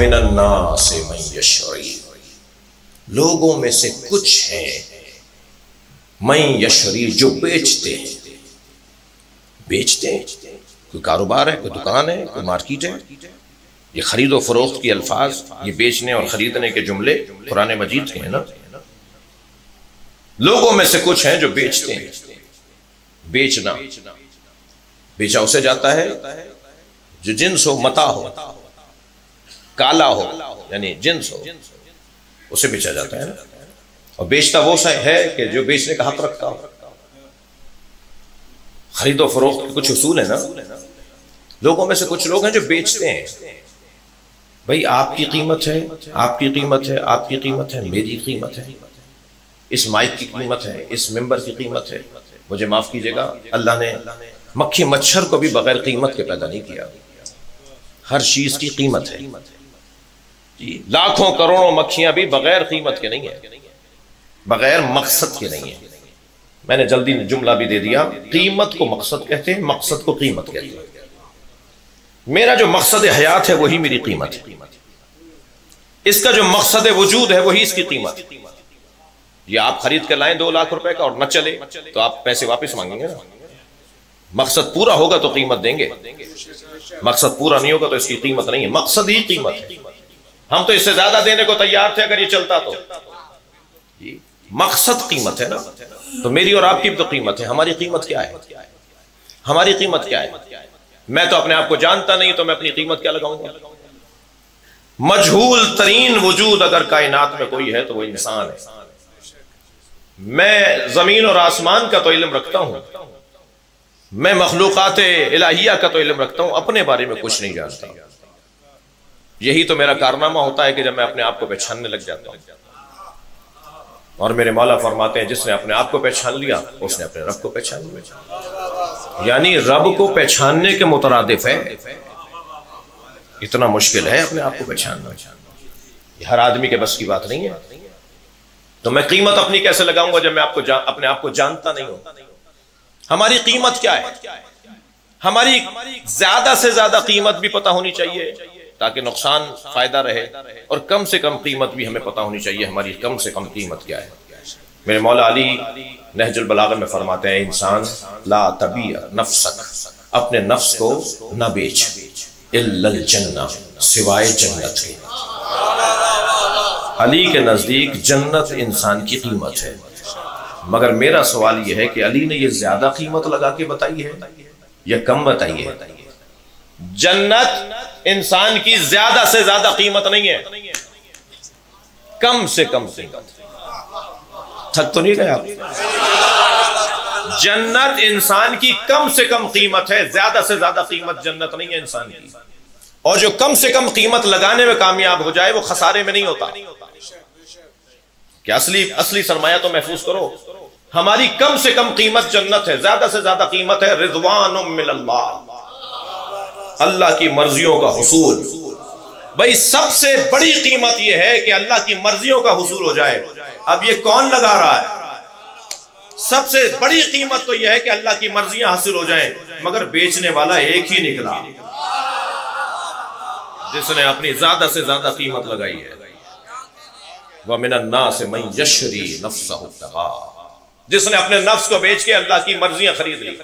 वमिनन्नासि मन यशरी, लोगों में से कुछ हैं मन यशरी, जो बेचते हैं। कोई कारोबार है, कोई दुकान है, कोई मार्केट है। ये खरीदो फरोख्त की अल्फाज, ये बेचने और खरीदने के जुमले कुरान मजीद के हैं ना। लोगों में से कुछ हैं जो बेचते हैं। बेचना, बेचा उसे जाता है जो जिन्स हो, मता हो, काला हो, यानी जिन्स हो, उसे बेचा जाता है ना। और बेचता वो है कि जो बेचने का हक रखता हो। खरीदो फरोख्त के कुछ उसूल है ना। लोगों में से कुछ लोग हैं जो बेचते हैं। भाई आपकी कीमत है, आपकी कीमत है, आपकी कीमत है, मेरी कीमत है, इस माइक की कीमत है, इस मेंबर की कीमत है। मुझे माफ कीजिएगा, अल्लाह ने मक्खी मच्छर को भी बगैर कीमत के पैदा नहीं किया। हर चीज की कीमत है जी। लाखों करोड़ों मक्खियां भी बगैर कीमत के नहीं है, बगैर मकसद के नहीं है। मैंने जल्दी जुमला भी दे दिया, कीमत को मकसद कहते हैं, मकसद को कीमत कहते हैं। मेरा जो मकसद हयात है वही मेरी कीमत है, इसका जो मकसद वजूद है वही इसकी कीमत है। ये आप खरीद कर लाएं 2 लाख रुपए का और न चले तो आप पैसे वापस मांगेंगे ना। मकसद पूरा होगा तो कीमत देंगे, मकसद पूरा नहीं होगा तो इसकी कीमत नहीं है। मकसद ही कीमत है। हम तो इससे ज्यादा देने को तैयार थे अगर ये चलता तो। मकसद कीमत है ना। तो मेरी और आपकी भी तो कीमत है। हमारी कीमत क्या है? हमारी कीमत क्या है? मैं तो अपने आप को जानता नहीं, तो मैं अपनी कीमत क्या लगाऊंगा? मजहूल तरीन वजूद अगर कायनात में कोई है तो वो इंसान है। मैं जमीन और आसमान का तो इल्म रखता हूं, मैं मखलूकात इलाहिया का तो इल्म रखता हूं, अपने बारे में कुछ नहीं जानता। यही तो मेरा कारनामा होता है कि जब मैं अपने आप को पहचानने लग जाता हूं। और मेरे मौला फरमाते हैं, जिसने अपने आप को पहचान लिया उसने अपने रब को पहचान लिया। यानी रब को पहचानने के मुतरादिफ है। इतना मुश्किल है अपने आप को पहचानना, हर आदमी के बस की बात नहीं है। तो मैं कीमत अपनी कैसे लगाऊंगा जब मैं अपने आप को जानता नहीं हूं? हमारी कीमत क्या है? हमारी ज्यादा से ज्यादा कीमत भी पता होनी चाहिए ताकि नुकसान फायदा रहे, और कम से कम कीमत भी हमें पता होनी चाहिए। हमारी कम से कम कीमत क्या है? मेरे मौला अली नहजुल बलागा में फरमाते हैं, इंसान ला तबीअ नफ्सक, अपने नफ्स को न बेच, इल्लल जन्नह, सिवाय जन्नत के। अली के नजदीक जन्नत इंसान की कीमत है। मगर मेरा सवाल यह है कि अली ने यह ज्यादा कीमत लगा के बताई है या कम बताई है? जन्नत इंसान की ज्यादा से ज्यादा कीमत नहीं है, कम से कम कीमत। थक तो नहीं गए आप? जन्नत इंसान की कम से कम कीमत है, ज्यादा से ज्यादा कीमत जन्नत नहीं है इंसान की। और जो कम से कम कीमत लगाने में कामयाब हो जाए वो खसारे में नहीं होता। क्या असली सरमाया तो महफूज करो। हमारी कम से कम कीमत जन्नत है, ज्यादा से ज्यादा कीमत है रिज़वानुम मिनल्लाह, अल्लाह की मर्जियों का हुसूल। भाई सबसे बड़ी कीमत यह है कि अल्लाह की मर्जियों का हुसूल हो जाए। अब ये कौन लगा रहा है? सबसे बड़ी कीमत तो यह है कि अल्लाह की मर्जियां हासिल हो जाएं, मगर बेचने वाला एक ही निकला जिसने अपनी ज्यादा से ज्यादा कीमत लगाई है। वमिनन्नासि मन यशरी नफ्सहु इब्तिगा, जिसने अपने नफ्स को बेच के अल्लाह की मर्जियां खरीद ली।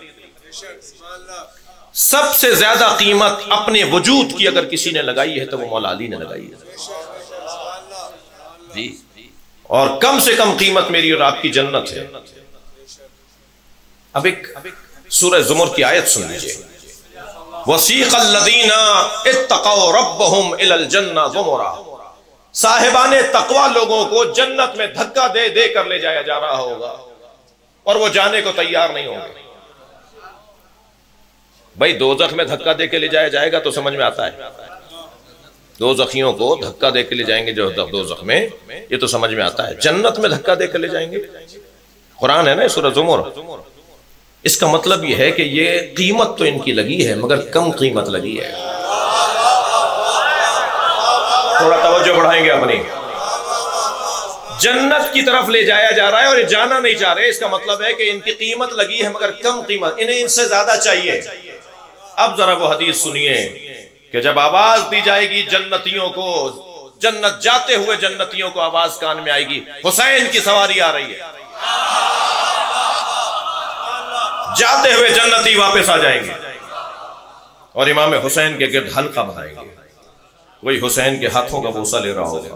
सबसे ज्यादा कीमत अपने वजूद की अगर किसी ने लगाई है तो वो मौला अली ने लगाई है जी। और कम से कम कीमत मेरी और आपकी जन्नत है। अब एक सूरह ज़ुमर की आयत सुन लीजिए, वसीक़ल्लज़ीना इत्तक़ौ रब्बहुम इलल जन्नह ज़ुमरा, साहिबाने तकवा लोगों को जन्नत में धक्का दे दे कर ले जाया जा रहा होगा और वो जाने को तैयार नहीं होंगे। भाई दोज़ख में धक्का दे के ले जाया जाएगा तो समझ में आता है, दो जखियों को धक्का दे के ले जाएंगे जो दोज़ख में, ये तो समझ में आता है। जन्नत में धक्का दे के ले जाएंगे, कुरान है ना सूरह ज़ुमर। इसका मतलब यह है कि ये कीमत तो इनकी लगी है मगर कम कीमत लगी है। थोड़ा तवज्जो बढ़ाएंगे अपनी। जन्नत की तरफ ले जाया जा रहा है और ये जाना नहीं चाह रहे। इसका मतलब है कि इनकी कीमत लगी है मगर कम कीमत, इन्हें इनसे ज्यादा चाहिए। अब जरा वो हदीस सुनिए कि जब आवाज दी जाएगी जन्नतियों को, जन्नत जाते हुए जन्नतियों को आवाज कान में आएगी, हुसैन की सवारी आ रही है। जाते हुए जन्नती वापस आ जाएंगे और इमाम हुसैन के गिर्द हल्का बनाएंगे। वही हुसैन के हाथों का बोसा ले रहा होगा।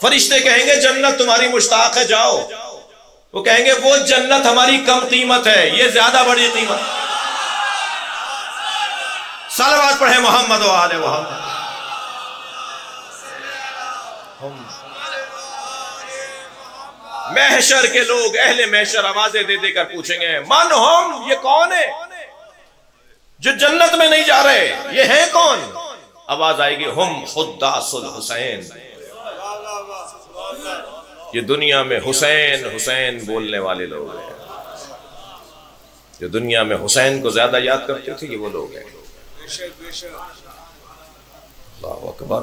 फरिश्ते कहेंगे जन्नत तुम्हारी मुश्ताक है, जाओ। वो कहेंगे वो जन्नत हमारी कम कीमत है, ये ज्यादा बड़ी कीमत। सलवात पढ़े मोहम्मद व आले मोहम्मद। महशर के लोग, अहले महशर आवाजें दे देकर पूछेंगे मन हम, ये कौन है जो जन्नत में नहीं जा रहे, ये है कौन? आवाज आएगी हम खुद्दासुल हुसैन। ये दुनिया में हुसैन हुसैन बोलने वाले लोग हैं, जो दुनिया में हुसैन को ज्यादा याद करते थे, ये वो लोग हैं। अल्लाहु अकबर।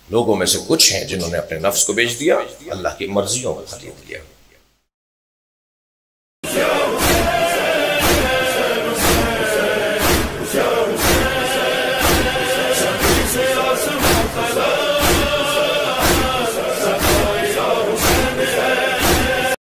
लोगों में से कुछ हैं जिन्होंने अपने नफ्स को बेच दिया, अल्लाह की मर्जियों को खरीद लिया।